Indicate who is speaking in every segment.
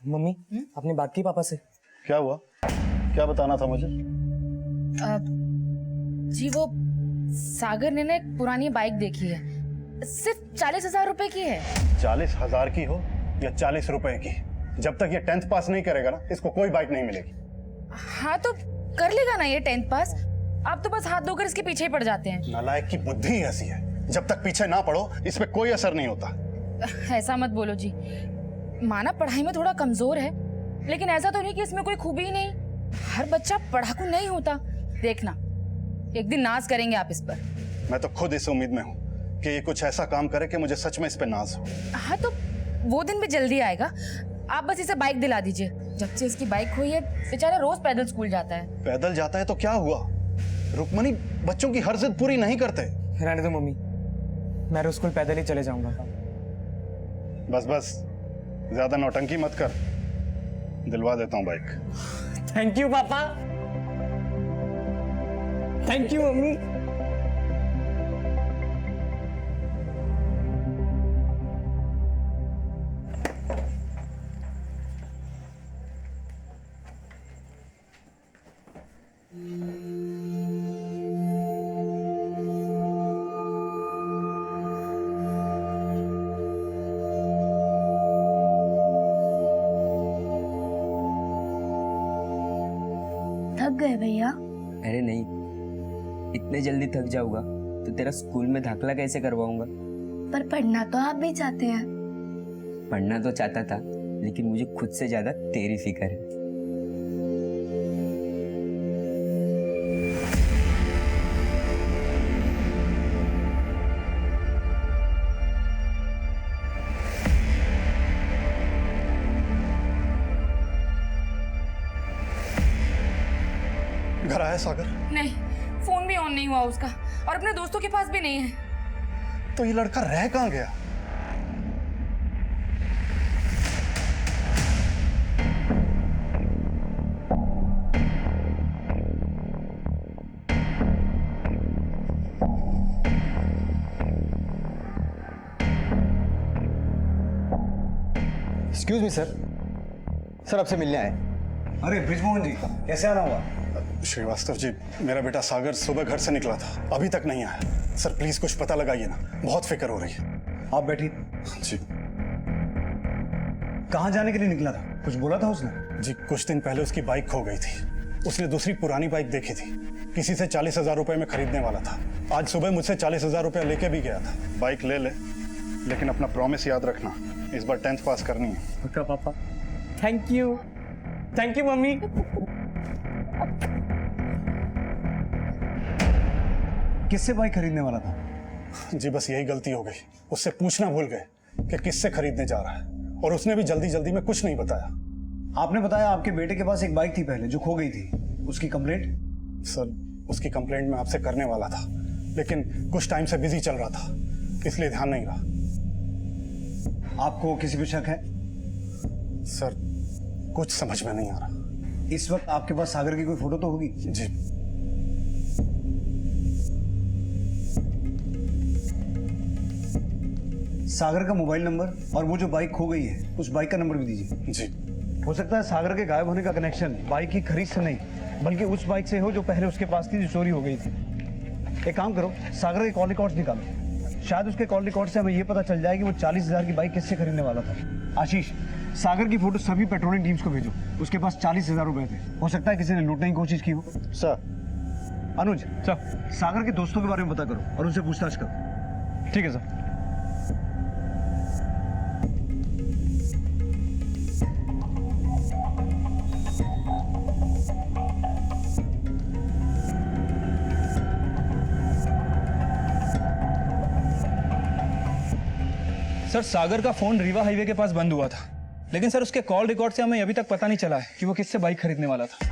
Speaker 1: Mummy आपने बात की पापा से?
Speaker 2: क्या हुआ? क्या बताना था मुझे?
Speaker 3: जी वो सागर ने ना एक पुरानी बाइक देखी है, सिर्फ 40,000 रुपए की है।
Speaker 2: 40,000 की हो या 40 रुपए की, जब तक ये 10th पास नहीं करेगा ना, इसको कोई बाइक नहीं मिलेगी।
Speaker 3: हाँ तो कर लेगा ना ये 10th पास। आप तो बस हाथ धोकर इसके पीछे ही पड़ जाते हैं।
Speaker 2: नालायक की बुद्धि ही ऐसी है, जब तक पीछे ना पड़ो इस पे कोई असर नहीं होता।
Speaker 3: ऐसा मत बोलो जी, माना पढ़ाई में थोड़ा कमजोर है, लेकिन ऐसा तो नहीं कि इसमें कोई खूबी ही नहीं। हर बच्चा पढ़ाकू नहीं होता। देखना एक दिन नाज करेंगे आप इस पर।
Speaker 2: मैं तो खुद इस उम्मीद में हूँ कि ये कुछ ऐसा काम करे कि मुझे सच में इस पे नाज हो।
Speaker 3: हाँ तो वो दिन भी जल्दी आएगा। आप बस इसे बाइक दिला दीजिए। जब से इसकी बाइक हुई है बेचारा रोज पैदल स्कूल जाता है।
Speaker 2: पैदल जाता है तो क्या हुआ? रुक्मणी बच्चों की हर जिद पूरी नहीं करते।
Speaker 1: रहने दो मम्मी, मैं रोज स्कूल पैदल ही चले जाऊंगा।
Speaker 2: बस बस ज्यादा नौटंकी मत कर, दिलवा देता हूँ बाइक।
Speaker 1: थैंक यू पापा। Thank you mummy.
Speaker 4: थक गए भैया?
Speaker 5: अरे नहीं, इतने जल्दी थक जाऊंगा तो तेरा स्कूल में दाखला कैसे करवाऊंगा?
Speaker 4: पर पढ़ना तो आप भी चाहते हैं।
Speaker 5: पढ़ना तो चाहता था, लेकिन मुझे खुद से ज्यादा तेरी फिक्र है।
Speaker 2: घर आया सागर?
Speaker 3: नहीं, फोन भी ऑन नहीं हुआ उसका और अपने दोस्तों के पास भी नहीं है।
Speaker 2: तो ये लड़का रह कहाँ गया?
Speaker 6: एक्सक्यूज मी सर, आपसे मिलने आए।
Speaker 7: अरे ब्रिजमोहन जी, कैसे आना हुआ?
Speaker 2: श्रीवास्तव जी, मेरा बेटा सागर सुबह घर से निकला था, अभी तक नहीं आया। सर प्लीज कुछ पता लगाइए ना, बहुत फिक्र हो रही है।
Speaker 7: आप बैठिए।
Speaker 2: जी
Speaker 7: कहाँ जाने के लिए निकला था? कुछ बोला था उसने?
Speaker 2: जी, कुछ दिन पहले उसकी बाइक खो गई थी। उसने दूसरी पुरानी बाइक देखी थी, किसी से 40,000 रुपए में खरीदने वाला था। आज सुबह मुझसे 40,000 रुपया लेके भी गया था। बाइक ले ले, लेकिन अपना प्रॉमिस याद रखना, इस बार 10th पास करनी है।
Speaker 1: पक्का पापा। Thank you mummy.
Speaker 7: किससे बाइक खरीदने वाला था?
Speaker 2: जी बस यही गलती हो गई, उससे पूछना भूल गए कि किससे खरीदने जा रहा है, और उसने भी जल्दी जल्दी में कुछ नहीं बताया।
Speaker 7: आपने बताया आपके बेटे के पास एक बाइक थी पहले जो खो गई थी, उसकी कंप्लेंट?
Speaker 2: सर उसकी कंप्लेंट मैं आपसे करने वाला था, लेकिन कुछ टाइम से बिजी चल रहा था, इसलिए ध्यान नहीं रहा।
Speaker 7: आपको किसी पे शक है?
Speaker 2: सर कुछ समझ में नहीं आ रहा।
Speaker 7: इस वक्त आपके पास सागर की कोई फोटो तो होगी?
Speaker 2: जी
Speaker 7: सागर का मोबाइल नंबर और वो जो बाइक खो गई है उस बाइक का नंबर भी दीजिए।
Speaker 2: जी।
Speaker 7: हो सकता है सागर के गायब होने का कनेक्शन बाइक की खरीद से नहीं, बल्कि उस बाइक से हो जो पहले उसके पास थी, जो चोरी हो गई थी। एक काम करो, सागर के कॉल रिकॉर्ड्स निकालो, शायद उसके कॉल रिकॉर्ड से हमें ये पता चल जाए कि वो 40,000 की बाइक किससे खरीदने वाला था। आशीष, सागर की फोटो सभी पेट्रोलिंग टीम्स को भेजो, उसके पास 40,000 रुपए थे। हो सकता है किसी ने लूटने की कोशिश की हो।
Speaker 2: सर।
Speaker 7: अनुज सर, सागर के दोस्तों के बारे में पता करो और उनसे पूछताछ करो।
Speaker 1: ठीक है सर।
Speaker 8: सर सागर का फोन रीवा हाईवे के पास बंद हुआ था, लेकिन सर उसके कॉल रिकॉर्ड से हमें अभी तक पता नहीं चला है कि वो किससे बाइक खरीदने वाला था।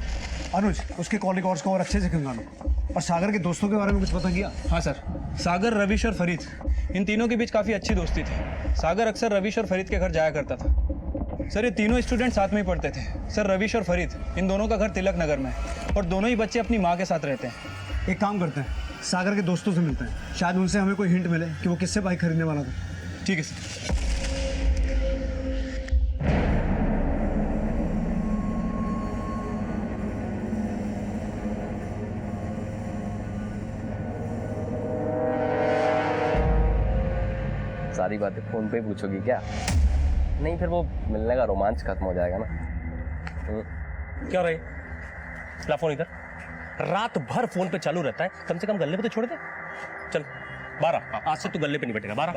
Speaker 7: अनुज, उसके कॉल रिकॉर्ड्स को और अच्छे से खंगालो। और सागर के दोस्तों के बारे में कुछ पता किया?
Speaker 8: हाँ सर, सागर, रविश और फरीद, इन तीनों के बीच काफ़ी अच्छी दोस्ती थी। सागर अक्सर रविश और फरीद के घर जाया करता था। सर ये तीनों स्टूडेंट साथ में ही पढ़ते थे। सर रविश और फरीद, इन दोनों का घर तिलक नगर में है और दोनों ही बच्चे अपनी माँ के साथ रहते हैं।
Speaker 7: एक काम करते हैं, सागर के दोस्तों से मिलते हैं, शायद उनसे हमें कोई हिंट मिले कि वो किससे बाइक खरीदने वाला था।
Speaker 8: ठीक है सर।
Speaker 9: सारी बातें फोन पे ही पूछोगी क्या? नहीं फिर वो मिलने का रोमांच खत्म हो जाएगा ना।
Speaker 10: क्या रही? ला फोन इधर। रात भर फोन पे चालू रहता है, कम से कम गले पे तो छोड़ दे। चल 12, आज से तू गले पे नहीं बैठेगा। 12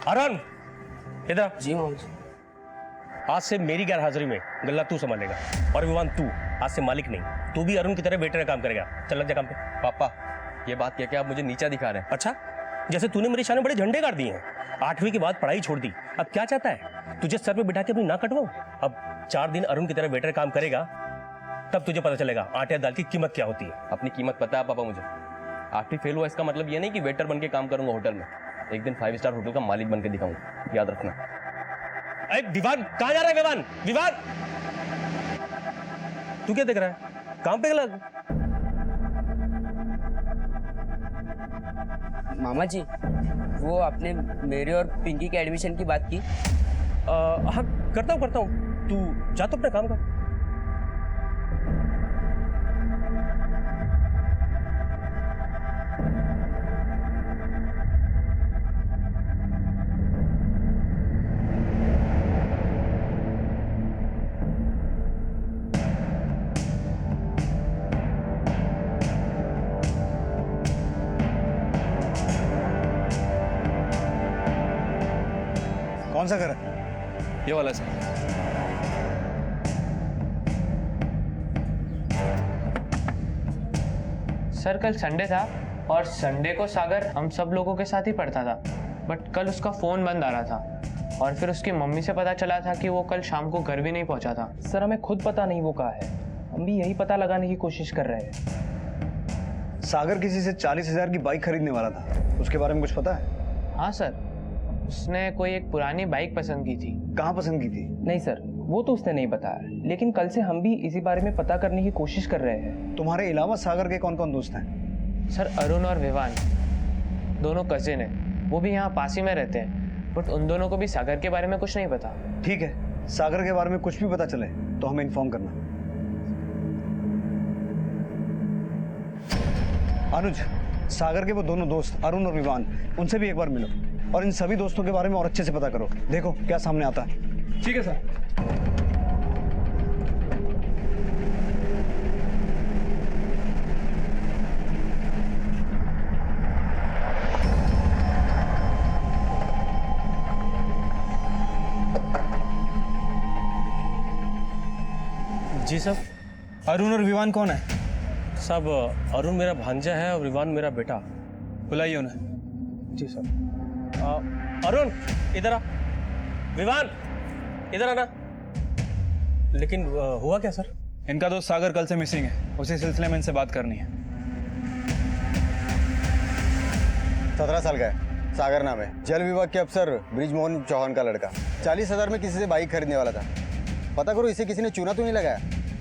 Speaker 10: अरुण इधर।
Speaker 5: जी मोहन जी।
Speaker 10: आज से मेरी गैर हाजिरी में गल्ला तू संभालेगा, और विवान तू आज से मालिक नहीं, तू भी अरुण की तरह वेटर का काम करेगा। चल लग जा काम पे।
Speaker 9: पापा ये बात कह के आप मुझे नीचा दिखा रहे हैं।
Speaker 10: अच्छा, जैसे तूने मेरे सामने बड़े झंडे गाड़ दिए हैं। 8वीं के बाद पढ़ाई छोड़ दी, अब क्या चाहता है? तुझे सर पे बिठा के अपनी नाक कटवाऊं? अब 4 दिन अरुण की तरह वेटर काम करेगा, तब तुझे पता चलेगा आटे दाल की कीमत क्या होती है।
Speaker 9: अपनी कीमत पता है पापा मुझे। 8वीं फेल हुआ इसका मतलब ये नहीं कि वेटर बन के काम करूंगा होटल में। एक दिन 5 स्टार होटल का मालिक बन के दिखाऊंगा, याद रखना।
Speaker 10: अरे विवान, कहाँ जा रहा है विवान? विवान, तू क्या देख रहा है? काम पे लग।
Speaker 5: मामा जी, वो आपने मेरे और पिंकी के एडमिशन की बात की?
Speaker 10: हाँ करता हूँ। तू जा तो अपना काम कर।
Speaker 7: कौन सा घर है?
Speaker 8: ये वाला सर।
Speaker 1: सर कल संडे था और संडे को सागर हम सब लोगों के साथ ही पढ़ता था, बट कल उसका फ़ोन बंद आ रहा था और फिर उसकी मम्मी से पता चला था कि वो कल शाम को घर भी नहीं पहुंचा था। सर हमें खुद पता नहीं वो कहाँ है, हम भी यही पता लगाने की कोशिश कर रहे हैं।
Speaker 7: सागर किसी से 40,000 की बाइक खरीदने वाला था, उसके बारे में कुछ पता है?
Speaker 1: हाँ सर, उसने कोई एक पुरानी बाइक पसंद की थी।
Speaker 7: कहाँ पसंद की थी?
Speaker 1: नहीं सर, वो तो उसने नहीं बताया, लेकिन कल से हम भी इसी बारे में पता करने की कोशिश कर रहे हैं।
Speaker 7: तुम्हारे अलावा सागर के कौन कौन दोस्त हैं?
Speaker 1: सर अरुण और विवान दोनों कजिन हैं, वो भी यहाँ पास ही में रहते हैं, बट उन दोनों को भी सागर के बारे में कुछ नहीं पता।
Speaker 7: ठीक है, सागर के बारे में कुछ भी पता चले तो हमें इन्फॉर्म करना। अनुज, सागर के वो दोनों दोस्त अरुण और विवान, उनसे भी एक बार मिलो और इन सभी दोस्तों के बारे में और अच्छे से पता करो। देखो क्या सामने आता है।
Speaker 8: ठीक है सर।
Speaker 10: जी साहब।
Speaker 8: अरुण और विवान कौन है?
Speaker 10: साहब अरुण मेरा भांजा है और विवान मेरा बेटा।
Speaker 8: बुलाइए उन्हें।
Speaker 10: जी सर। अरुण इधर आ। विवान इधर आना। लेकिन हुआ क्या सर?
Speaker 8: इनका दोस्त सागर कल से मिसिंग है, उसी सिलसिले में इनसे बात करनी है।
Speaker 6: 17 साल का है, सागर नाम है, जल विभाग के अफसर ब्रिजमोहन चौहान का लड़का। 40,000 में किसी से बाइक खरीदने वाला था। पता करो इसे किसी ने चूना तो नहीं लगाया,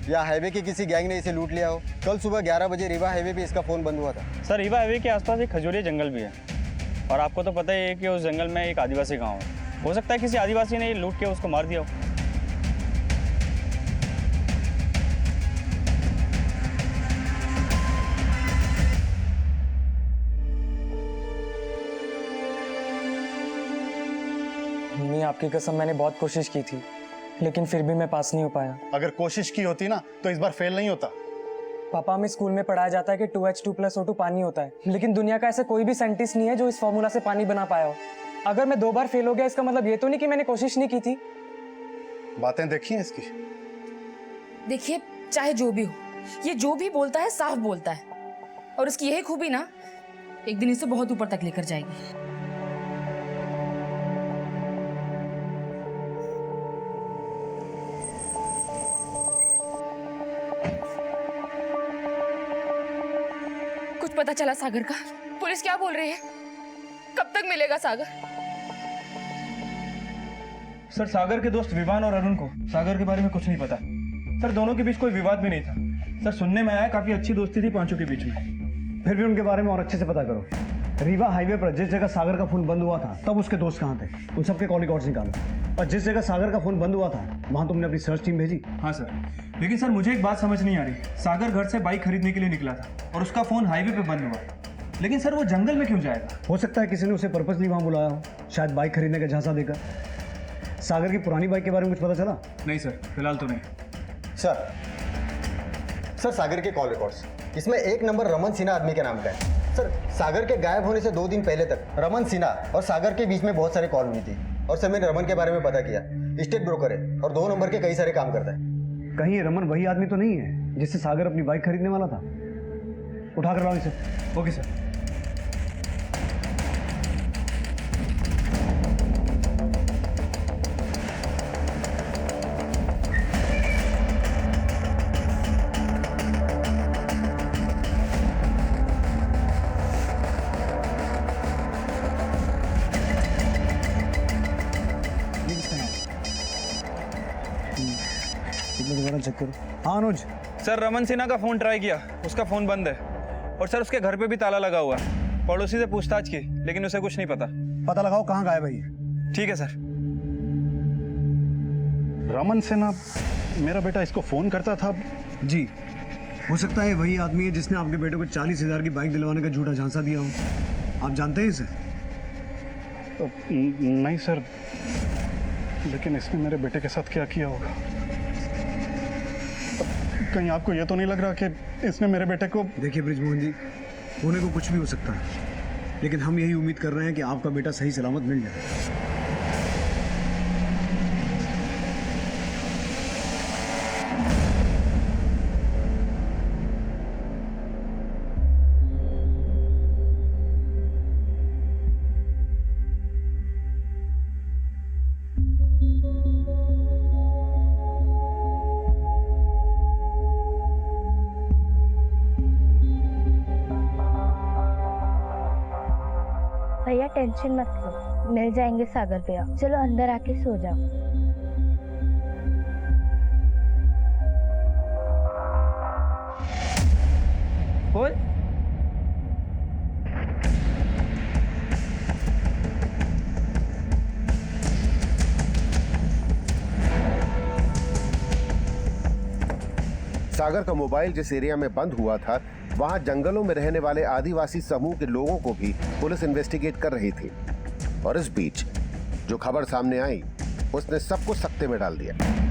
Speaker 6: या हाईवे के किसी गैंग ने इसे लूट लिया हो। कल सुबह 11 बजे रीवा हाईवे पे इसका फ़ोन बंद हुआ था।
Speaker 11: सर रीवा हाईवे के आसपास एक खजूरिया जंगल भी है, और आपको तो पता ही है कि उस जंगल में एक आदिवासी गांव है। हो सकता है किसी आदिवासी ने लूट के उसको मार दिया हो।
Speaker 1: मम्मी आपकी कसम, मैंने बहुत कोशिश की थी, लेकिन फिर भी मैं पास नहीं हो पाया।
Speaker 2: अगर कोशिश की होती ना तो इस बार फेल नहीं होता।
Speaker 1: पापा, हमें स्कूल में पढ़ाया जाता है कि 2H2+O2 पानी होता है, लेकिन दुनिया का ऐसा कोई भी साइंटिस्ट नहीं है जो इस फॉर्मूला से पानी बना पाया हो। अगर मैं 2 बार फेल हो गया, इसका मतलब ये तो नहीं कि मैंने कोशिश नहीं की थी।
Speaker 2: बातें देखी हैं इसकी?
Speaker 3: देखिए, चाहे जो भी हो, ये जो भी बोलता है साफ बोलता है, और उसकी यही खूबी ना एक दिन इसे बहुत ऊपर तक लेकर जाएगी। कुछ पता चला सागर का? पुलिस क्या बोल रही है? कब तक मिलेगा सागर?
Speaker 8: सर सागर के दोस्त विवान और अरुण को सागर के बारे में कुछ नहीं पता। सर दोनों के बीच कोई विवाद भी नहीं था। सर सुनने में आया काफी अच्छी दोस्ती थी पांचों के बीच में।
Speaker 7: फिर भी उनके बारे में और अच्छे से पता करो। रीवा हाईवे पर जिस जगह सागर का फोन बंद हुआ था, तब उसके दोस्त कहाँ थे, उन सबके कॉल रिकॉर्ड्स निकालो। और जिस जगह सागर का फोन बंद हुआ था, वहाँ तुमने अपनी सर्च टीम भेजी?
Speaker 8: हाँ सर, लेकिन सर मुझे एक बात समझ नहीं आ रही। सागर घर से बाइक खरीदने के लिए निकला था और उसका फोन हाईवे पे बंद हुआ। लेकिन सर वो जंगल में क्यों जाएगा?
Speaker 7: हो सकता है किसी ने उसे पर्पसली वहाँ बुलाया हो, शायद बाइक खरीदने का झांसा देकर। सागर की पुरानी बाइक के बारे में कुछ पता चला?
Speaker 8: नहीं सर, फिलहाल तो नहीं।
Speaker 6: सर सागर के कॉल रिकॉर्ड्स, इसमें एक नंबर रमन सिन्हा आदमी के नाम का है। सर सागर के गायब होने से 2 दिन पहले तक रमन सिन्हा और सागर के बीच में बहुत सारे कॉल हुई थी। और सर मैंने रमन के बारे में पता किया, स्टेट ब्रोकर है और 2 नंबर के कई सारे काम करता है।
Speaker 7: कहीं ये रमन वही आदमी तो नहीं है जिससे सागर अपनी बाइक खरीदने वाला था? उठा कर लाओ इसे।
Speaker 8: Okay sir.
Speaker 7: दोबारा चेक करो। हाँ अनुज।
Speaker 8: सर रमन सिन्हा का फ़ोन ट्राई किया, उसका फ़ोन बंद है। और सर उसके घर पे भी ताला लगा हुआ है। पड़ोसी से पूछताछ की लेकिन उसे कुछ नहीं पता।
Speaker 7: पता लगाओ कहाँ गायब है ये।
Speaker 8: ठीक है सर।
Speaker 2: रमन सिन्हा, मेरा बेटा इसको फोन करता था।
Speaker 7: जी, हो सकता है वही आदमी है जिसने आपके बेटे को 40,000 की बाइक दिलवाने का झूठा झांसा दिया हो। आप जानते हैं इसे?
Speaker 2: नहीं सर, लेकिन इसने मेरे बेटे के साथ क्या किया होगा? कहीं आपको ये तो नहीं लग रहा कि इसने मेरे बेटे को...
Speaker 7: देखिए ब्रिजमोहन जी, होने को कुछ भी हो सकता है, लेकिन हम यही उम्मीद कर रहे हैं कि आपका बेटा सही सलामत मिल जाए।
Speaker 4: भैया टेंशन मत लो, मिल जाएंगे सागर भैया। चलो अंदर आके सो जाओ।
Speaker 5: बोल।
Speaker 12: सागर का मोबाइल जिस एरिया में बंद हुआ था, वहां जंगलों में रहने वाले आदिवासी समूह के लोगों को भी पुलिस इन्वेस्टिगेट कर रही थी। और इस बीच जो खबर सामने आई उसने सबको सख्ते में डाल दिया।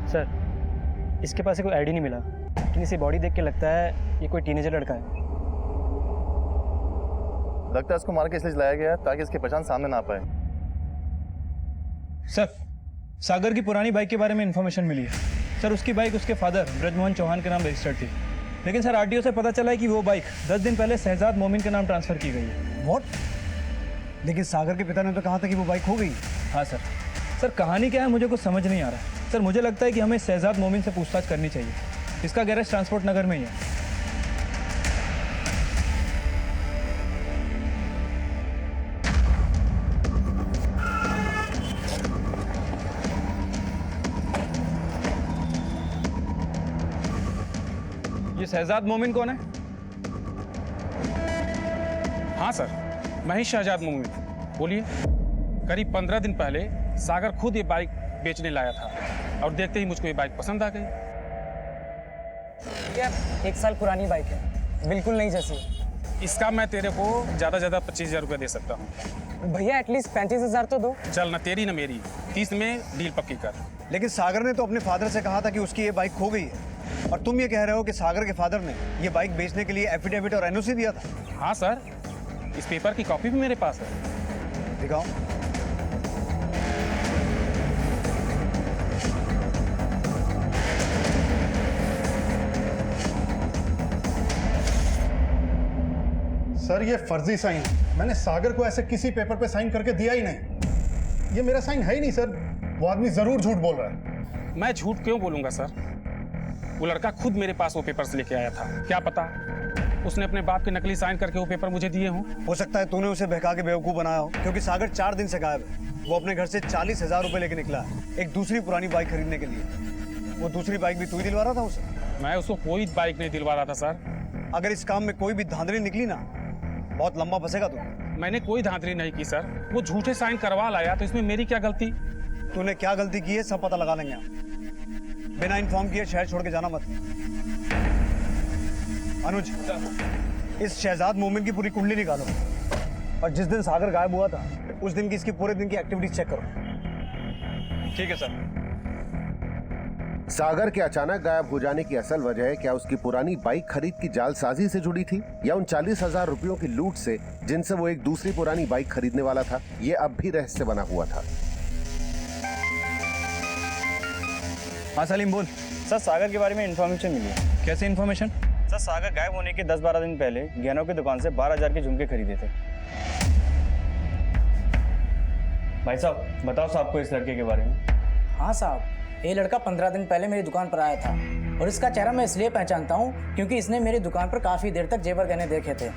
Speaker 11: सर इसके पास से कोई आईडी नहीं मिला, लेकिन इसे बॉडी देख के लगता है ये कोई टीनेजर लड़का है।
Speaker 13: लगता है इसको मार के इसलिए लाया गया ताकि इसकी पहचान सामने ना आ पाए।
Speaker 8: सर सागर की पुरानी बाइक के बारे में इंफॉर्मेशन मिली है। सर उसकी बाइक उसके फादर ब्रजमोहन चौहान के नाम रजिस्टर्ड थी, लेकिन सर आरटीओ से पता चला है कि वो बाइक 10 दिन पहले शहजाद मोमिन के नाम ट्रांसफर की गई है।
Speaker 7: व्हाट? लेकिन सागर के पिता ने तो कहा था कि वो बाइक खो गई।
Speaker 8: हाँ सर। सर कहानी क्या है मुझे कुछ समझ नहीं आ रहा है। सर मुझे लगता है कि हमें शहजाद मोमिन से पूछताछ करनी चाहिए। इसका गैरेज ट्रांसपोर्ट नगर में ही है। ये शहजाद मोमिन कौन है?
Speaker 14: हाँ सर, मैं ही शहजाद मोमिन। बोलिए। करीब 15 दिन पहले सागर खुद ये बाइक बेचने लाया था और देखते ही मुझको ये बाइक पसंद आ गई।
Speaker 11: यार 1 साल पुरानी बाइक है, बिल्कुल नहीं जैसी।
Speaker 14: इसका मैं तेरे को ज़्यादा 25,000 रुपये दे सकता हूँ।
Speaker 11: भैया एटलीस्ट 35,000 तो दो।
Speaker 14: चल ना तेरी ना मेरी, 30 में डील पक्की कर।
Speaker 7: लेकिन सागर ने तो अपने फादर से कहा था कि उसकी ये बाइक खो गई है, और तुम ये कह रहे हो कि सागर के फादर ने ये बाइक बेचने के लिए एफिडेविट और एनओसी दिया था।
Speaker 14: हाँ सर, इस पेपर की कॉपी भी मेरे पास है।
Speaker 7: दिखाओ।
Speaker 2: सर ये फर्जी साइन, मैंने सागर को ऐसे किसी पेपर पे साइन करके दिया ही नहीं। ये मेरा साइन है ही नहीं सर। वो आदमी जरूर झूठ बोल रहा है।
Speaker 14: मैं झूठ क्यों बोलूंगा सर? वो लड़का खुद मेरे पास वो पेपर्स लेके आया था। क्या पता उसने अपने बाप के नकली साइन करके वो पेपर मुझे दिए हों।
Speaker 7: हो सकता है तूने उसे बहका के बेवकूफ़ बनाया हो, क्योंकि सागर 4 दिन से गायब है। वो अपने घर से 40,000 रुपए लेके निकला है एक दूसरी पुरानी बाइक खरीदने के लिए। वो दूसरी बाइक भी तू ही दिलवा रहा था उसे?
Speaker 14: मैं उसको कोई बाइक नहीं दिलवा रहा था सर।
Speaker 7: अगर इस काम में कोई भी धांधली निकली ना, बहुत लंबा फंसेगा तू।
Speaker 14: मैंने कोई धांधली नहीं की सर, वो झूठे साइन करवा लाया, तो इसमें मेरी क्या गलती?
Speaker 7: तूने क्या गलती की है सब पता लगा लेंगे हम। बिना इन्फॉर्म किए शहर छोड़ के जाना मत। अनुज, इस शहजाद मोमिन की पूरी कुंडली निकालो और जिस दिन सागर गायब हुआ था उस दिन की इसकी पूरे दिन की एक्टिविटीज चेक करो।
Speaker 8: ठीक है सर।
Speaker 12: सागर के अचानक गायब हो जाने की असल वजह क्या उसकी पुरानी बाइक खरीद की जालसाजी से जुड़ी थी या उन 40,000 रुपयों की लूट से जिनसे वो एक दूसरी पुरानी बाइक खरीदने वाला था? ये अब भी रहस्य बना हुआ था।
Speaker 8: हाँ सलीम बोल।
Speaker 11: सर सागर के बारे में इन्फॉर्मेशन मिली है।
Speaker 8: कैसी इन्फॉर्मेशन?
Speaker 11: सर सागर गायब होने के 10-12 दिन पहले गहनों की दुकान से 12,000 के झुमके खरीदे थे। भाई साहब बताओ साहब को इस लड़के के बारे में।
Speaker 15: हाँ साहब, ये लड़का 15 दिन पहले मेरी दुकान पर आया था और इसका चेहरा मैं इसलिए पहचानता हूँ क्योंकि इसने मेरी दुकान पर काफ़ी देर तक जेवर गहने देखे थे।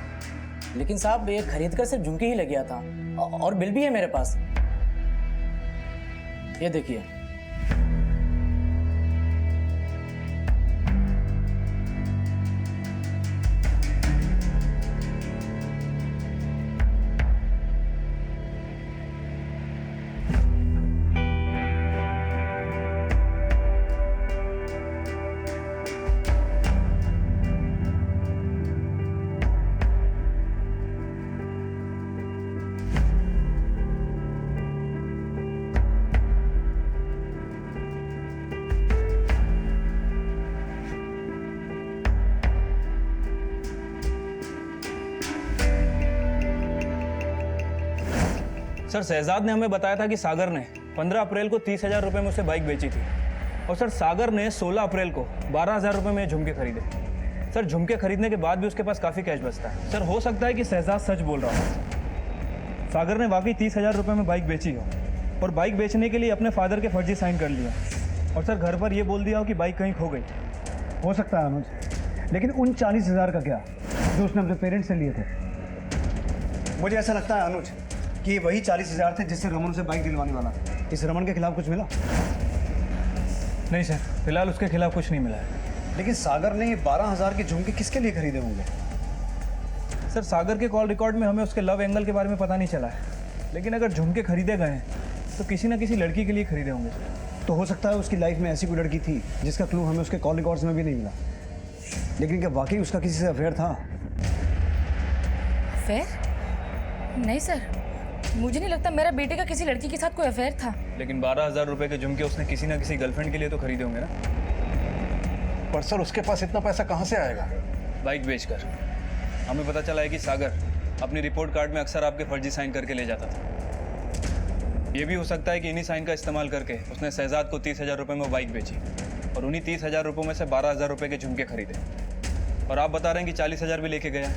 Speaker 15: लेकिन साहब ये खरीद कर सिर्फ झुमके ही ले गया था और बिल भी है मेरे पास, ये देखिए।
Speaker 8: सर शहजाद ने हमें बताया था कि सागर ने 15 अप्रैल को 30,000 रुपये में उसे बाइक बेची थी और सर सागर ने 16 अप्रैल को 12,000 रुपये में झुमके खरीदे। सर झुमके खरीदने के बाद भी उसके पास काफ़ी कैश बचता है। सर हो सकता है कि शहजाद सच बोल रहा हो, सागर ने वाकई 30,000 रुपये में बाइक बेची हो और बाइक बेचने के लिए अपने फादर के फर्जी साइन कर लिया और सर घर पर यह बोल दिया हो कि बाइक कहीं खो गई।
Speaker 7: हो सकता है अनुज, लेकिन उन 40,000 का क्या जो उसने अपने पेरेंट्स से लिए थे? मुझे ऐसा लगता है अनुज कि ये वही 40,000 थे जिससे रमन उसे बाइक दिलवाने वाला। इस रमन के खिलाफ कुछ मिला?
Speaker 8: नहीं सर, फिलहाल उसके खिलाफ कुछ नहीं मिला है।
Speaker 7: लेकिन सागर ने 12,000 के झुमके किसके लिए खरीदे होंगे?
Speaker 8: सर सागर के कॉल रिकॉर्ड में हमें उसके लव एंगल के बारे में पता नहीं चला है, लेकिन अगर झुमके खरीदे गए हैं तो किसी न किसी लड़की के लिए खरीदे होंगे।
Speaker 7: तो हो सकता है उसकी लाइफ में ऐसी कोई लड़की थी जिसका क्लू हमें उसके कॉल रिकॉर्ड्स में भी नहीं मिला। लेकिन क्या वाकई उसका किसी से अफेयर था?
Speaker 3: अफेयर? नहीं सर, मुझे नहीं लगता मेरा बेटे का किसी लड़की के साथ कोई अफेयर था।
Speaker 8: लेकिन 12,000 रुपये के झुमके उसने किसी न किसी गर्लफ्रेंड के लिए तो खरीदे होंगे ना।
Speaker 2: पर सर उसके पास इतना पैसा कहाँ से आएगा?
Speaker 8: बाइक बेचकर। हमें पता चला है कि सागर अपनी रिपोर्ट कार्ड में अक्सर आपके फर्जी साइन करके ले जाता था। ये भी हो सकता है कि इन्हीं साइन का इस्तेमाल करके उसने शहजाद को 30,000 रुपये में बाइक बेची और उन्हीं 30,000 रुपये में से 12,000 रुपये के झुमके खरीदे। और आप बता रहे हैं कि 40,000 भी लेके गया,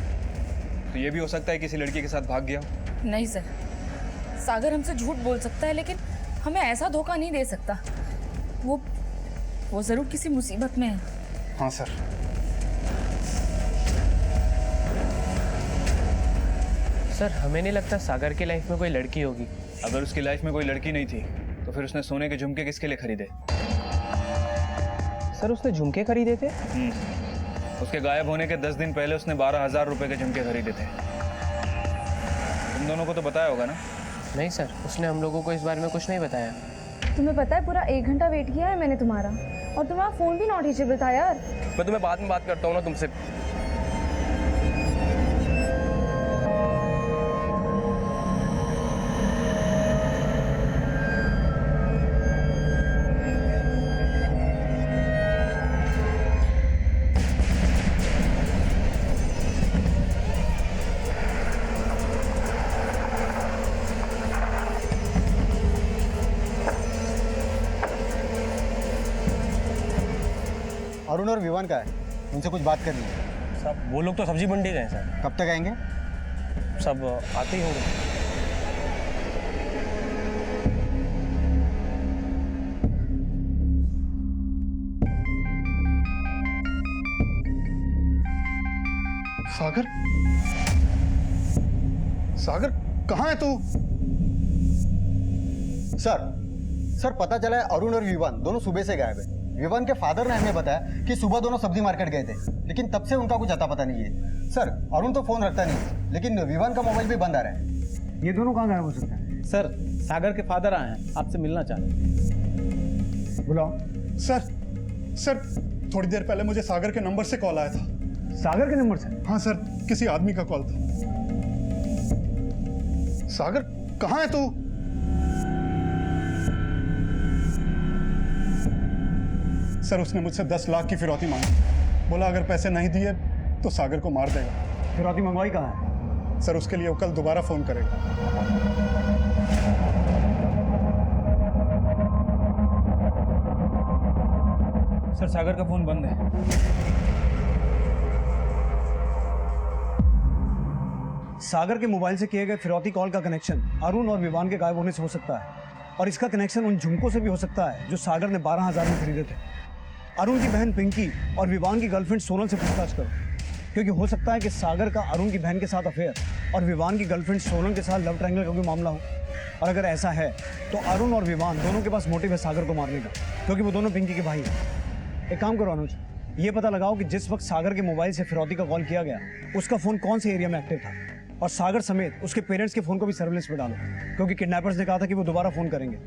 Speaker 8: तो ये भी हो सकता है किसी लड़की के साथ भाग गया।
Speaker 3: नहीं सर, सागर हमसे झूठ बोल सकता है लेकिन हमें ऐसा धोखा नहीं दे सकता। वो जरूर किसी मुसीबत में है।
Speaker 2: हाँ सर।
Speaker 1: सर हमें नहीं लगता सागर की लाइफ में कोई लड़की होगी।
Speaker 8: अगर उसकी लाइफ में कोई लड़की नहीं थी तो फिर उसने सोने के झुमके किसके लिए खरीदे?
Speaker 1: सर उसने झुमके खरीदे थे?
Speaker 8: उसके गायब होने के 10 दिन पहले उसने 12,000 रुपये के झुमके खरीदे थे। तुम दोनों को तो बताया होगा ना?
Speaker 1: नहीं सर, उसने हम लोगों को इस बारे में कुछ नहीं बताया।
Speaker 4: तुम्हें पता है पूरा 1 घंटा वेट किया है मैंने तुम्हारा, और तुम्हारा फ़ोन भी नॉट रीचेबल था यार।
Speaker 9: मैं तुम्हें बाद में बात करता हूँ ना तुमसे।
Speaker 6: अरुण और विवान का है, उनसे कुछ बात करनी है।
Speaker 10: सब वो लोग तो सब्जी मंडी गए सर।
Speaker 6: कब तक आएंगे?
Speaker 10: सब आते ही होंगे।
Speaker 2: सागर? सागर कहाँ है तू?
Speaker 6: सर पता चला है अरुण और विवान दोनों सुबह से गायब है। विवान के फादर ने हमें बताया कि सुबह दोनों सब्जी मार्केट गए थे, लेकिन तब से उनका कुछ अता पता नहीं है। सर अरुण तो फोन रखता नहीं, लेकिन विवान का मोबाइल भी बंद आ रहा है।
Speaker 7: ये दोनों कहाँ गायब हो सकते हैं?
Speaker 11: सर सागर के फादर आए हैं, आपसे मिलना चाहते हैं।
Speaker 7: बुलाओ।
Speaker 2: सर थोड़ी देर पहले मुझे सागर के नंबर से कॉल आया था।
Speaker 7: सागर के नंबर से?
Speaker 2: हाँ सर, किसी आदमी का कॉल था। सागर कहाँ है तू? सर उसने मुझसे 10 लाख की फिरौती मांगी, बोला अगर पैसे नहीं दिए तो सागर को मार देगा।
Speaker 7: फिरौती मंगवाई कहाँ है?
Speaker 2: सर उसके लिए वो कल दोबारा फोन करेगा।
Speaker 8: सर सागर का फोन बंद है।
Speaker 7: सागर के मोबाइल से किए गए फिरौती कॉल का कनेक्शन अरुण और विवान के गायब होने से हो सकता है, और इसका कनेक्शन उन झुमकों से भी हो सकता है जो सागर ने 12,000 में खरीदे थे। अरुण की बहन पिंकी और विवान की गर्लफ्रेंड सोनल से पूछताछ करो, क्योंकि हो सकता है कि सागर का अरुण की बहन के साथ अफेयर और विवान की गर्लफ्रेंड सोनल के साथ लव ट्रायंगल का कोई मामला हो। और अगर ऐसा है तो अरुण और विवान दोनों के पास मोटिव है सागर को मारने का, क्योंकि वो दोनों पिंकी के भाई हैं। एक काम करो अनुज, ये पता लगाओ कि जिस वक्त सागर के मोबाइल से फिरौती का कॉल किया गया उसका फ़ोन कौन से एरिया में एक्टिव था, और सागर समेत उसके पेरेंट्स के फ़ोन को भी सर्विलेंस पे डालो, क्योंकि किडनैपर्स ने कहा था कि वो दोबारा फ़ोन करेंगे।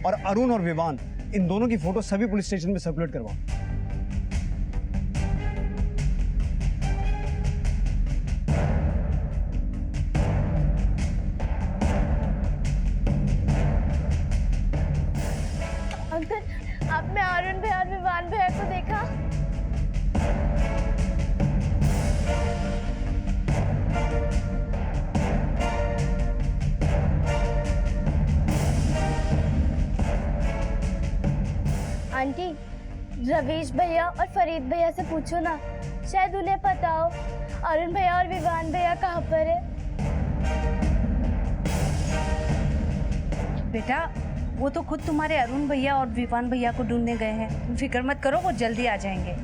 Speaker 7: और अरुण और विवान इन दोनों की फ़ोटो सभी पुलिस स्टेशन में सर्कुलेट करवाओ।
Speaker 16: अंकल, आपने अरुण भैया और विवान भैया को देखा? आंटी, रवीश भैया और फरीद भैया से पूछो ना, शायद उन्हें पता हो अरुण भैया और विवान भैया कहाँ पर है।
Speaker 17: बेटा वो तो खुद तुम्हारे अरुण भैया और विवान भैया को ढूंढने गए हैं, तुम फिक्र मत करो, वो जल्दी आ जाएंगे।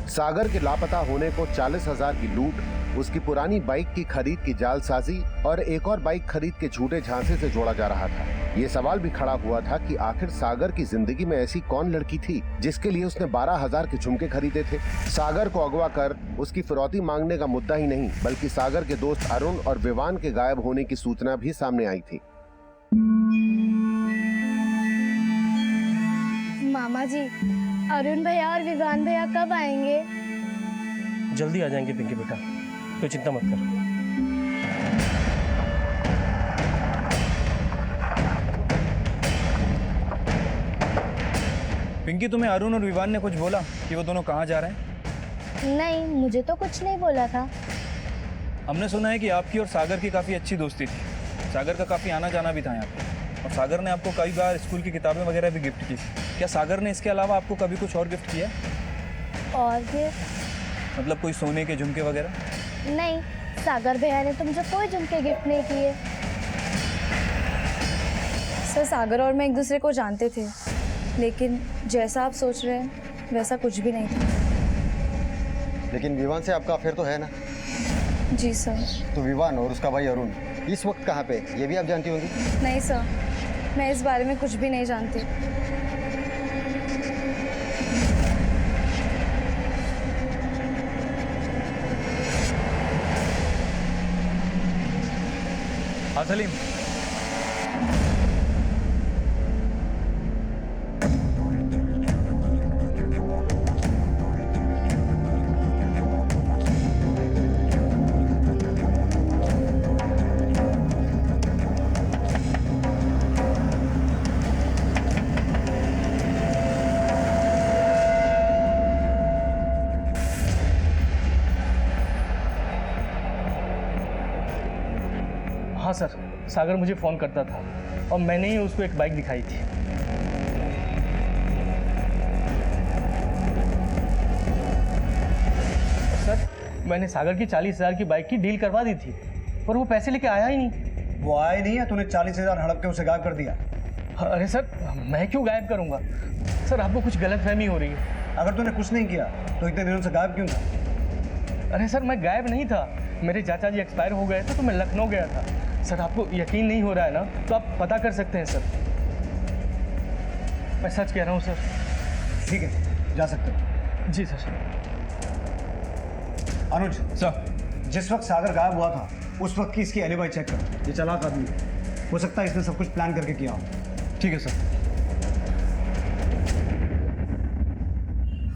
Speaker 12: सागर के लापता होने को 40,000 की लूट, उसकी पुरानी बाइक की खरीद की जालसाजी और एक और बाइक खरीद के झूठे झांसे से जोड़ा जा रहा था। ये सवाल भी खड़ा हुआ था कि आखिर सागर की जिंदगी में ऐसी कौन लड़की थी जिसके लिए उसने 12,000 के झुमके खरीदे थे। सागर को अगवा कर उसकी फिरौती मांगने का मुद्दा ही नहीं, बल्कि सागर के दोस्त अरुण और विवान के गायब होने की सूचना भी सामने आई थी।
Speaker 16: मामा जी, अरुण भैया और विवान भैया कब आएंगे?
Speaker 10: जल्दी आ जाएंगे पिंकी बेटा, तो चिंता मत कर।
Speaker 8: पिंकी, तुम्हें अरुण और विवान ने कुछ बोला कि वो दोनों कहाँ जा रहे हैं?
Speaker 16: नहीं, मुझे तो कुछ नहीं बोला था।
Speaker 8: हमने सुना है कि आपकी और सागर की काफ़ी अच्छी दोस्ती थी, सागर का काफ़ी आना जाना भी था यहाँ पे, और सागर ने आपको कई बार स्कूल की किताबें वगैरह भी गिफ्ट की। क्या सागर ने इसके अलावा आपको कभी कुछ और गिफ्ट किया?
Speaker 16: और फिर?
Speaker 8: मतलब कोई सोने के झुमके वगैरह?
Speaker 16: नहीं, सागर भैया ने तो मुझे कोई झुमके गिफ्ट नहीं किए।
Speaker 4: सर सागर और मैं एक दूसरे को जानते थे, लेकिन जैसा आप सोच रहे हैं वैसा कुछ भी नहीं था।
Speaker 6: लेकिन विवान से आपका अफेयर तो है ना?
Speaker 4: जी सर।
Speaker 6: तो विवान और उसका भाई अरुण इस वक्त कहाँ पे, ये भी आप जानती होंगी?
Speaker 4: नहीं सर, मैं इस बारे में कुछ भी नहीं जानती।
Speaker 8: हाँ सलीम,
Speaker 10: हाँ सर, सागर मुझे फ़ोन करता था और मैंने ही उसको एक बाइक दिखाई थी। सर, मैंने सागर की 40,000 की बाइक की डील करवा दी थी, पर वो पैसे लेके आया ही नहीं।
Speaker 7: वो आया ही नहीं है, तूने 40,000 हड़प के उसे गायब कर दिया।
Speaker 10: अरे सर, मैं क्यों गायब करूँगा? सर, आपको कुछ गलतफहमी हो रही है।
Speaker 7: अगर तूने कुछ नहीं किया तो इतने दिनों से गायब क्यों था?
Speaker 10: अरे सर, मैं गायब नहीं था, मेरे चाचा जी एक्सपायर हो गए थे तो मैं लखनऊ गया था।
Speaker 8: सर आपको यकीन नहीं हो रहा है ना, तो आप पता कर सकते हैं सर। मैं सच कह रहा हूँ सर।
Speaker 7: ठीक है, जा सकते हो।
Speaker 8: जी सर।
Speaker 7: अनुज
Speaker 8: सर,
Speaker 7: जिस वक्त सागर गायब हुआ था उस वक्त की इसकी एलिबाई चेक करो। ये चालाक आदमी है, हो सकता है इसने सब कुछ प्लान करके किया हो।
Speaker 8: ठीक है सर।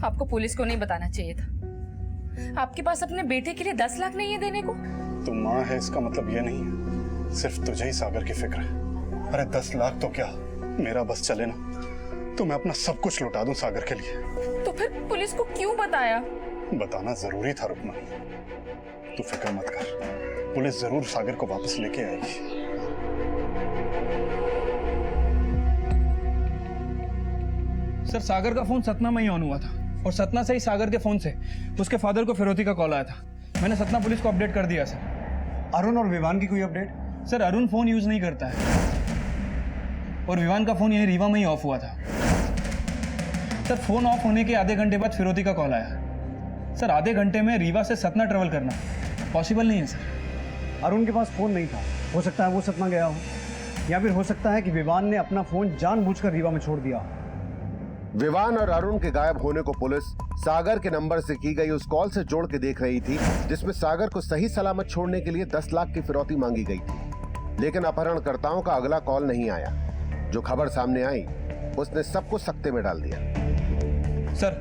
Speaker 3: आपको पुलिस को नहीं बताना चाहिए था। आपके पास अपने बेटे के लिए 10 लाख नहीं है देने को।
Speaker 2: तू माँ है इसका मतलब ये नहीं है सिर्फ तुझे ही सागर की फिक्र है। अरे 10 लाख तो क्या, मेरा बस चले ना तो मैं अपना सब कुछ लुटा दूं सागर के लिए।
Speaker 3: तो फिर पुलिस को क्यों बताया?
Speaker 2: बताना जरूरी था रुकना। तू फिक्र मत कर, पुलिस जरूर सागर को वापस लेके आएगी।
Speaker 8: सर सागर का फोन सतना में ही ऑन हुआ था और सतना से ही सागर के फोन से उसके फादर को फिरौती का कॉल आया था। मैंने सतना पुलिस को अपडेट कर दिया सर।
Speaker 7: अरुण और विवान की कोई update?
Speaker 8: Sir Arun phone use नहीं करता है और विवान का फोन यही रीवा में ही ऑफ हुआ था। सर फोन ऑफ होने के आधे घंटे बाद फिरौती का कॉल आया। सर आधे घंटे में रीवा से सतना ट्रेवल करना पॉसिबल नहीं है सर।
Speaker 7: अरुण के पास फोन नहीं था, हो सकता है वो सतना गया हो, या फिर हो सकता है कि विवान ने अपना फोन जानबूझकर रीवा में छोड़ दिया।
Speaker 12: विवान और अरुण के गायब होने को पुलिस सागर के नंबर से की गई उस कॉल से जोड़ के देख रही थी, जिसमें सागर को सही सलामत छोड़ने के लिए 10 लाख की फिरौती मांगी गई थी। लेकिन अपहरणकर्ताओं का अगला कॉल नहीं आया। जो खबर सामने आई उसने सबको सख्ते में डाल दिया।
Speaker 8: सर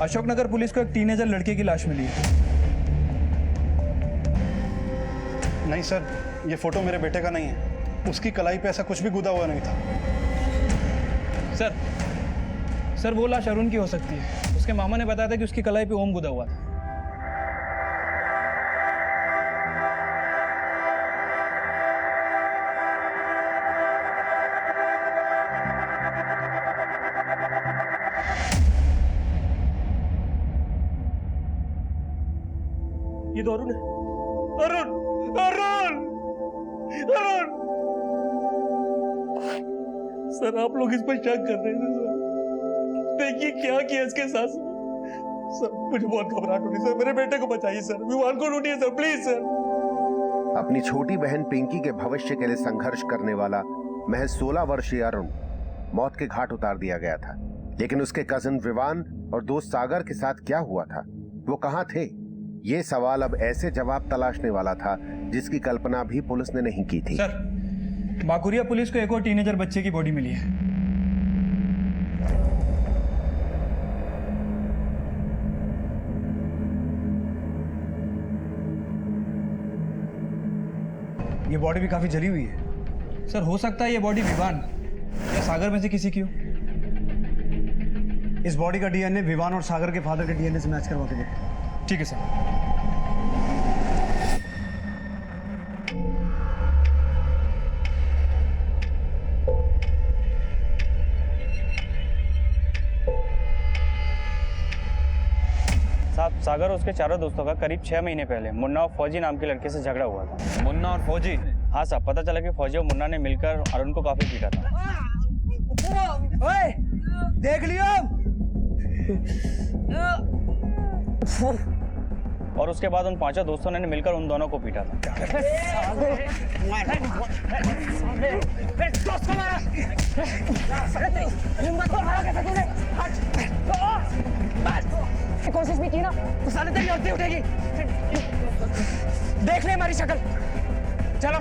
Speaker 8: अशोकनगर पुलिस को एक टीनेजर लड़के की लाश मिली है।
Speaker 2: नहीं सर, ये फोटो मेरे बेटे का नहीं है। उसकी कलाई पे ऐसा कुछ भी गुदा हुआ नहीं था।
Speaker 8: सर वो लाश अरुण की हो सकती है। उसके मामा ने बताया था कि उसकी कलाई पे ओम गुदा हुआ था।
Speaker 10: ये तो अरुण है। अरुण अरुण अरुण सर आप लोग इस पर शक कर रहे थे सर। देखिए क्या किया इसके साथ सर। मुझे बहुत घबराहट हो रही सर। मेरे बेटे को बचाइए सर, विवान को ढूंढिए सर, प्लीज सर।
Speaker 12: अपनी छोटी बहन पिंकी के भविष्य के लिए संघर्ष करने वाला महज 16 वर्षीय अरुण मौत के घाट उतार दिया गया था। लेकिन उसके कजिन विवान और दोस्त सागर के साथ क्या हुआ था, वो कहां थे? ये सवाल अब ऐसे जवाब तलाशने वाला था जिसकी कल्पना भी पुलिस ने नहीं की थी।
Speaker 8: सर बाकुरिया पुलिस को एक और टीनेजर बच्चे की बॉडी मिली है।
Speaker 7: ये बॉडी भी काफी जली हुई है।
Speaker 8: सर हो सकता है ये बॉडी विवान या सागर में से किसी की हो।
Speaker 7: इस बॉडी का डीएनए विवान और सागर के फादर के डीएनए से मैच करवा के देखो।
Speaker 8: ठीक है सर।
Speaker 11: साहब सागर और उसके चारों दोस्तों का करीब 6 महीने पहले मुन्ना और फौजी नाम के लड़के से झगड़ा हुआ था।
Speaker 8: मुन्ना और फौजी?
Speaker 11: हाँ साहब, पता चला कि फौजी और मुन्ना ने मिलकर अरुण को काफी पीटा था।
Speaker 15: ओए, देख लियो।
Speaker 11: और उसके बाद उन 5 दोस्तों ने मिलकर उन दोनों को पीटा था।
Speaker 15: कोशिश भी की ना तो साले तेरी औरतें उठेगी। देख ले हमारी शक्ल। चलो।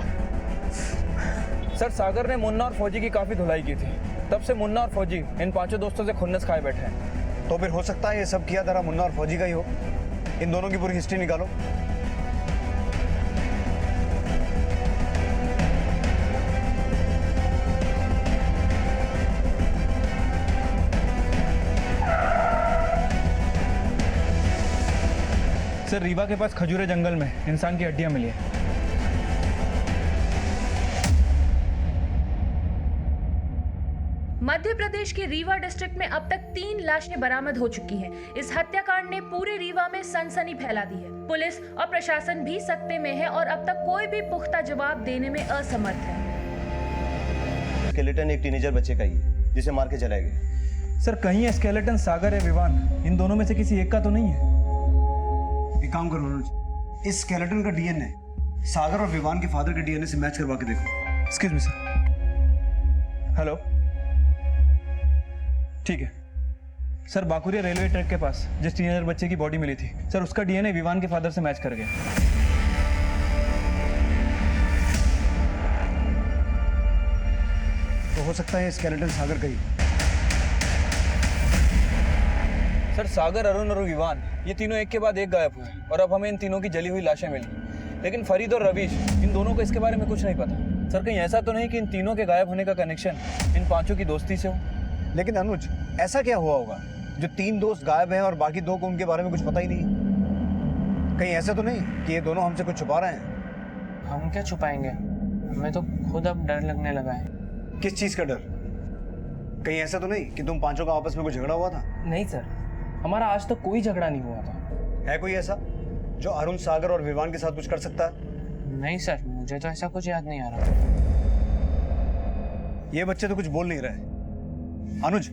Speaker 8: सर सागर ने मुन्ना और फौजी की काफी धुलाई की थी। तब से मुन्ना और फौजी इन 5 दोस्तों से खुन्नस खाए बैठे हैं।
Speaker 7: तो फिर हो सकता है ये सब किया धरा मुन्ना और फौजी का ही हो। इन दोनों की पूरी हिस्ट्री निकालो।
Speaker 8: सर रीवा के पास खजूरे जंगल में इंसान की हड्डियां मिली है।
Speaker 18: मध्य प्रदेश के रीवा डिस्ट्रिक्ट में अब तक 3 लाशें बरामद हो चुकी हैं। इस हत्याकांड ने पूरे रीवा में सनसनी फैला दी है। पुलिस और प्रशासन भी सकते में है और अब तक कोई भी पुख्ता जवाब देने में असमर्थ है।
Speaker 13: स्केलेटन एक टीनेजर बच्चे का ही है जिसे मार के चलाए गए।
Speaker 8: सर कहीं स्केलेटन सागर है विवान, इन दोनों में से किसी एक का तो नहीं है?
Speaker 7: एक काम करो अनुज, इस स्केलेटन का डीएनए सागर और विवान के फादर के डीएनए से मैच करवा के देखो।
Speaker 8: Excuse me sir. हेलो, ठीक है सर। बाकुरिया रेलवे ट्रैक के पास जिस टीनेजर बच्चे की बॉडी मिली थी सर, उसका डीएनए विवान के फादर से मैच कर गया।
Speaker 7: तो हो सकता है स्केलेटन सागर का ही।
Speaker 8: सर सागर, अरुण और विवान ये तीनों एक के बाद एक गायब हुए और अब हमें इन तीनों की जली हुई लाशें मिली, लेकिन फरीद और रवीश इन दोनों को इसके बारे में कुछ नहीं पता। सर कहीं ऐसा तो नहीं कि इन तीनों के गायब होने का कनेक्शन इन पांचों की दोस्ती से हो?
Speaker 7: लेकिन अनुज, ऐसा क्या हुआ होगा जो 3 दोस्त गायब हैं और बाकी 2 को उनके बारे में कुछ पता ही नहीं? कहीं ऐसा तो नहीं कि ये दोनों हमसे कुछ छुपा रहे हैं?
Speaker 1: हम क्या छुपाएंगे, हमें तो खुद अब डर लगने लगा है।
Speaker 7: किस चीज का डर? कहीं ऐसा तो नहीं कि तुम पांचों का आपस में कोई झगड़ा हुआ था?
Speaker 11: नहीं सर, हमारा आज तक कोई झगड़ा नहीं हुआ था।
Speaker 7: है कोई ऐसा जो अरुण, सागर और विवान के साथ कुछ कर सकता है?
Speaker 1: नहीं सर, मुझे तो ऐसा कुछ याद नहीं आ रहा।
Speaker 7: ये बच्चे तो कुछ बोल नहीं रहे। अनुज,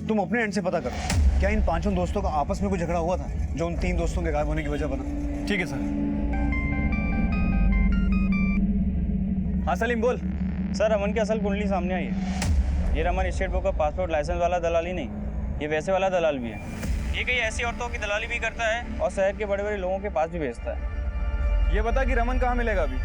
Speaker 7: तुम अपने एंड से पता करो, क्या इन पांचों दोस्तों का आपस में कोई झगड़ा हुआ था जो उन 3 दोस्तों के गायब होने की वजह बना?
Speaker 8: ठीक है सर। हाँ सलीम बोल।
Speaker 11: सर रमन की असल कुंडली सामने आई है। ये रमन स्टेट बुक का पासपोर्ट लाइसेंस वाला दलाल ही नहीं, ये वैसे वाला दलाल भी है। ये कई ऐसी औरतों की दलाली भी करता है और शहर के बड़े बड़े लोगों के पास भी भेजता है।
Speaker 8: ये बता कि रमन कहाँ मिलेगा अभी?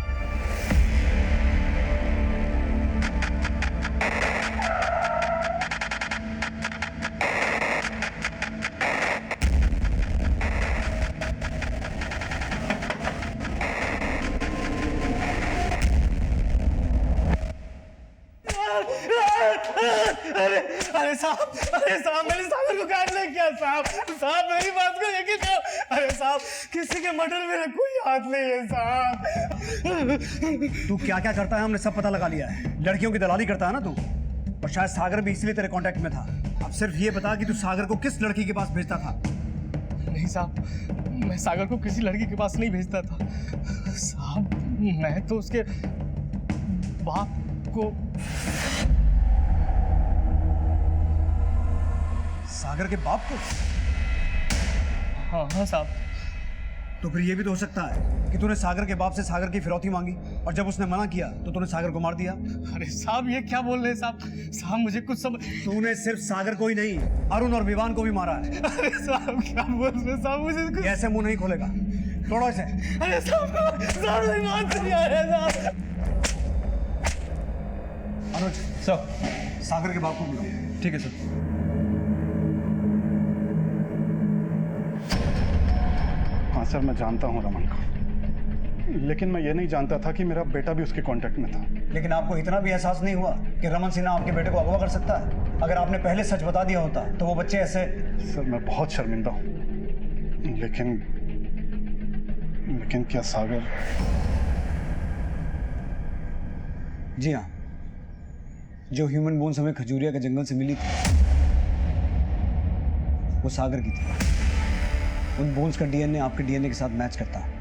Speaker 10: अरे साहब मैंने सागर को काट नहीं किया साहब मेरी बात को यकीन करो। अरे साहब, किसी के मर्डर में मेरा कोई हाथ नहीं है साहब।
Speaker 7: तू क्या क्या करता है हमने सब पता लगा लिया है। लड़कियों की दलाली करता है ना तू, और शायद सागर भी इसलिए तेरे कांटेक्ट में था। अब सिर्फ ये बता कि तू सागर को किस लड़की के पास भेजता था?
Speaker 10: नहीं साहब, मैं सागर को किसी लड़की के पास नहीं भेजता था साहब। मैं तो उसके बाप को।
Speaker 7: सागर के बाप को?
Speaker 10: हाँ साहब।
Speaker 7: तो फिर ये भी तो हो सकता है कि तूने सागर के बाप से सागर की फिरौती मांगी और जब उसने मना किया तो तूने सागर को मार दिया।
Speaker 10: अरे साहब, ये क्या बोल रहे हैं साहब मुझे कुछ समझ।
Speaker 7: तूने सिर्फ सागर को ही नहीं, अरुण और विवान को भी मारा है।
Speaker 10: अरे साहब क्या बोल रहे हैं साहब, मुझे कुछ।
Speaker 7: ऐसे मुंह नहीं खोलेगा, तोड़ो इसे।
Speaker 10: अरे साहब मेरी बात नहीं आ रहा है साहब।
Speaker 7: अनुज
Speaker 8: सर,
Speaker 7: सागर के बाप को बुलाओ।
Speaker 8: ठीक है सर।
Speaker 2: हाँ सर, मैं जानता हूँ रमन को, लेकिन मैं ये नहीं जानता था कि मेरा बेटा भी उसके कांटेक्ट में था।
Speaker 7: लेकिन आपको इतना भी एहसास नहीं हुआ कि रमन सिन्हा आपके बेटे को अगवा कर सकता है? अगर आपने पहले सच बता दिया होता तो वो बच्चे ऐसे।
Speaker 2: सर मैं बहुत शर्मिंदा हूँ, लेकिन क्या सागर?
Speaker 7: जी हाँ, जो ह्यूमन बोन्स हमें खजूरिया के जंगल से मिली थी वो सागर की थी। उन बोन्स का डीएनए आपके डीएनए के साथ मैच करता है।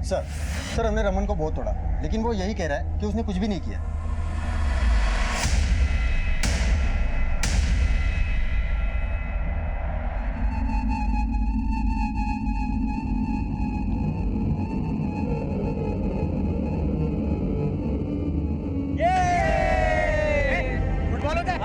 Speaker 6: सर हमने रमन को बहुत तोड़ा, लेकिन वो यही कह रहा है कि उसने कुछ भी नहीं किया।
Speaker 10: फुटबॉल होता है।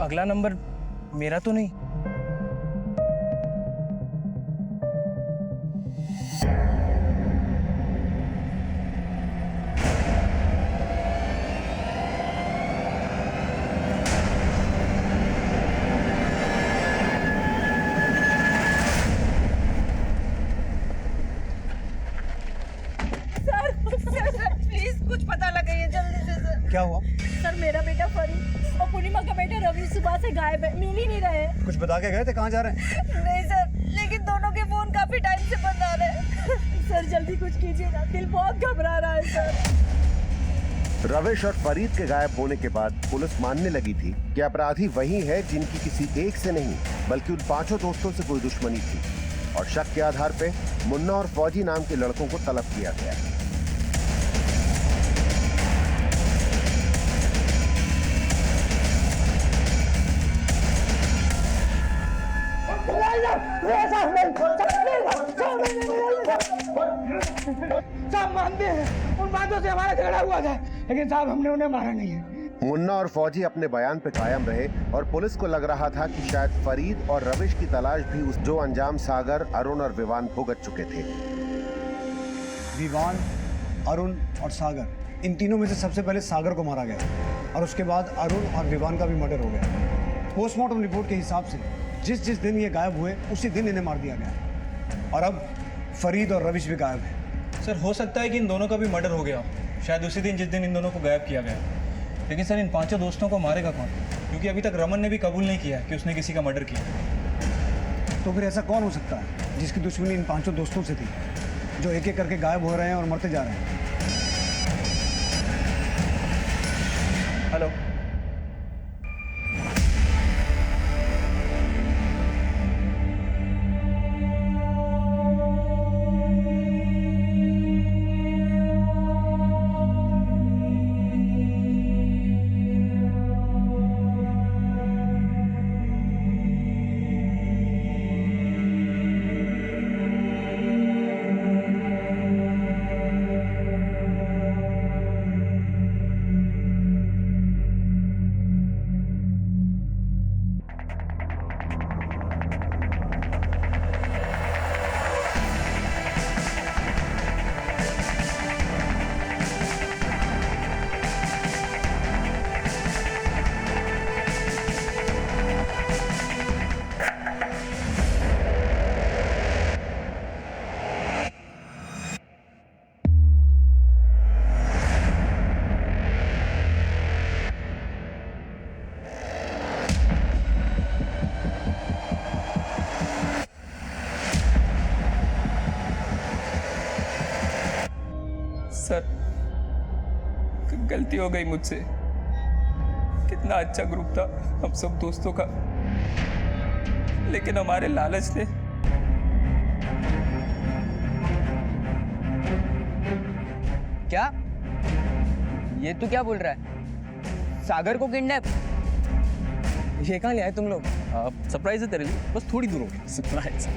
Speaker 5: अगला नंबर मेरा तो नहीं।
Speaker 17: प्लीज कुछ पता लगाइए जल्दी से सर।
Speaker 7: क्या हुआ?
Speaker 17: सर मेरा बेटा फरीद और पूर्णिमा का बेटा रवि सुबह से गायब है, मिल ही नहीं रहे।
Speaker 7: कुछ बता के गए थे कहाँ जा रहे हैं?
Speaker 17: नहीं सर, लेकिन दोनों के फोन काफी टाइम से बंद आ रहे हैं। सर जल्दी कुछ कीजिएगा, दिल बहुत घबरा रहा है सर।
Speaker 12: रविश और फरीद के गायब होने के बाद पुलिस मानने लगी थी कि अपराधी वही है जिनकी किसी एक से नहीं बल्कि उन 5 दोस्तों से कोई दुश्मनी थी, और शक के आधार पे मुन्ना और फौजी नाम के लड़कों को तलब किया गया।
Speaker 19: साहब मानते हैं उन बातों से हमारा झगड़ा हुआ था, लेकिन साहब हमने उन्हें मारा नहीं है।
Speaker 12: मुन्ना और फौजी अपने बयान पे कायम रहे और पुलिस को लग रहा था कि शायद फरीद और रविश की तलाश भी उस जो अंजाम सागर, अरुण और विवान भुगत चुके थे।
Speaker 7: विवान, अरुण और सागर, इन तीनों में से सबसे पहले सागर को मारा गया और उसके बाद अरुण और विवान का भी मर्डर हो गया। पोस्टमार्टम रिपोर्ट के हिसाब से जिस दिन ये गायब हुए उसी दिन इन्हें मार दिया गया, और अब फरीद और रविश भी गायब हैं।
Speaker 8: सर हो सकता है कि इन दोनों का भी मर्डर हो गया हो, शायद उसी दिन जिस दिन इन दोनों को गायब किया गया। लेकिन सर इन 5 दोस्तों को मारेगा कौन? क्योंकि अभी तक रमन ने भी कबूल नहीं किया कि उसने किसी का मर्डर किया।
Speaker 7: तो फिर ऐसा कौन हो सकता है जिसकी दुश्मनी इन 5 दोस्तों से थी, जो एक एक करके गायब हो रहे हैं और मरते जा रहे हैं?
Speaker 5: हेलो, सर गलती हो गई मुझसे। कितना अच्छा ग्रुप था हम सब दोस्तों का, लेकिन हमारे लालच ने क्या? ये तू क्या बोल रहा है? सागर को किडनैप? ये कहाँ ले आए तुम लोग?
Speaker 9: सरप्राइज है तेरे लिए, बस थोड़ी दूर हो गई। सरप्राइज।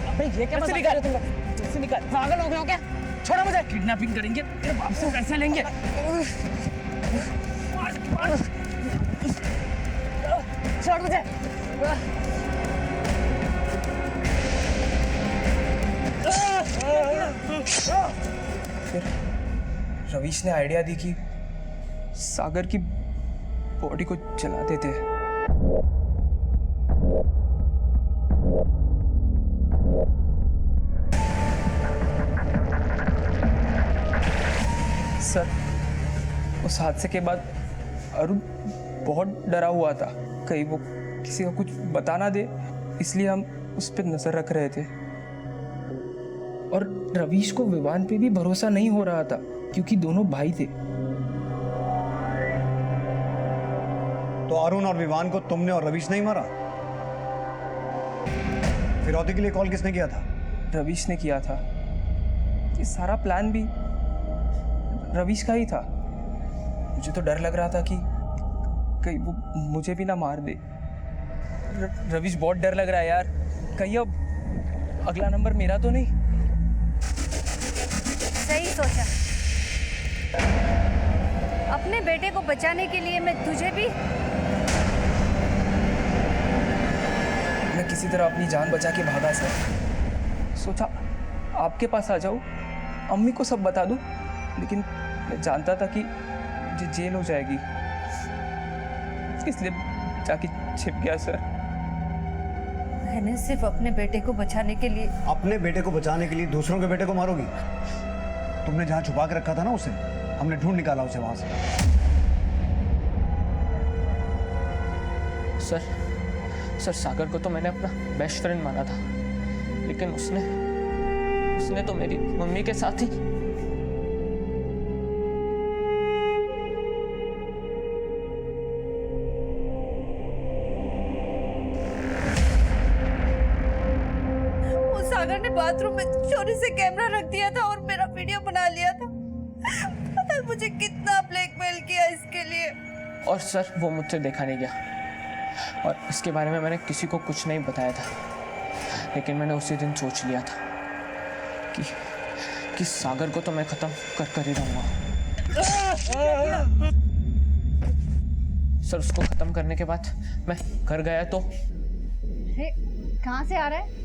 Speaker 5: अबे ये क्या मजाक कर रहे हो तुम लोग? जैसे निकाल, पागल हो गए हो क्या? छोड़ो मुझे। किडनैपिंग करेंगे, तेरे बाप से पैसे लेंगे। छोड़ मुझे। फिर रवीश ने आइडिया दी कि सागर की बॉडी को जला देते हैं। सर उस हादसे के बाद अरुण बहुत डरा हुआ था, कहीं वो किसी को कुछ बता ना दे, इसलिए हम उस पर नजर रख रहे थे। और रवीश को विवान पे भी भरोसा नहीं हो रहा था क्योंकि दोनों भाई थे।
Speaker 7: तो अरुण और विवान को तुमने और रवीश नहीं मारा? फिरौती के लिए कॉल किसने किया था?
Speaker 5: रवीश ने किया था। ये सारा प्लान भी रवीश का ही था। मुझे तो डर लग रहा था कि कहीं वो मुझे भी ना मार दे। रवीश बहुत डर लग रहा है यार, कहीं अब अगला नंबर मेरा तो नहीं।
Speaker 17: सही सोचा। अब अपने बेटे को बचाने के लिए मैं तुझे भी
Speaker 5: मैं किसी तरह अपनी जान बचा के भागा सर। सोचा आपके पास आ जाऊं, अम्मी को सब बता दूं, लेकिन मैं जानता था कि मुझे जेल हो जाएगी, इसलिए जाके छिप गया सर।
Speaker 17: मैंने सिर्फ अपने बेटे को बचाने के लिए।
Speaker 7: अपने बेटे को बचाने के लिए दूसरों के बेटे को मारोगी? तुमने जहां छुपा के रखा था ना उसे, हमने ढूंढ निकाला उसे वहां से।
Speaker 1: सर सागर को तो मैंने अपना बेस्ट फ्रेंड माना था, लेकिन उसने तो मेरी मम्मी के साथ ही।
Speaker 17: सागर ने बाथरूम में चोरी से कैमरा रख दिया था और मेरा वीडियो बना लिया था। पता है मुझे कितना ब्लैकमेल किया इसके लिए।
Speaker 1: और सर वो मुझसे देखा नहीं गया, और इसके बारे में मैंने किसी को कुछ नहीं बताया था, लेकिन मैंने उसी दिन सोच लिया था कि सागर को तो मैं खत्म कर ही रहूंगा। सर उसको खत्म करने के बाद मैं घर गया तो
Speaker 17: कहाँ से आ रहा है?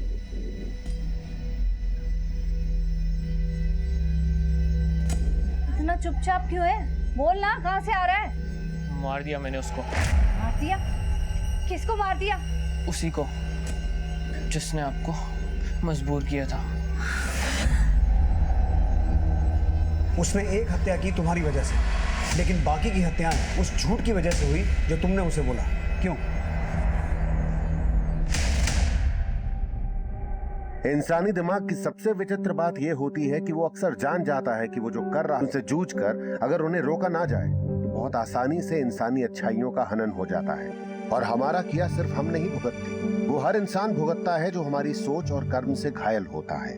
Speaker 17: इतना चुपचाप क्यों है? बोल ना, कहाँ से आ रहा है?
Speaker 1: मार दिया मैंने उसको।
Speaker 17: मार दिया? किसको मार दिया?
Speaker 1: उसी को जिसने आपको मजबूर किया था।
Speaker 7: उसने एक हत्या की तुम्हारी वजह से, लेकिन बाकी की हत्याएं उस झूठ की वजह से हुई जो तुमने उसे बोला। क्यों?
Speaker 12: इंसानी दिमाग की सबसे विचित्र बात यह होती है कि वो अक्सर जान जाता है कि वो जो कर रहा है उनसे जूझ कर अगर उन्हें रोका ना जाए तो बहुत आसानी से इंसानी अच्छाइयों का हनन हो जाता है। और हमारा किया सिर्फ हम नहीं भुगतते, वो हर इंसान भुगतता है जो हमारी सोच और कर्म से घायल होता है।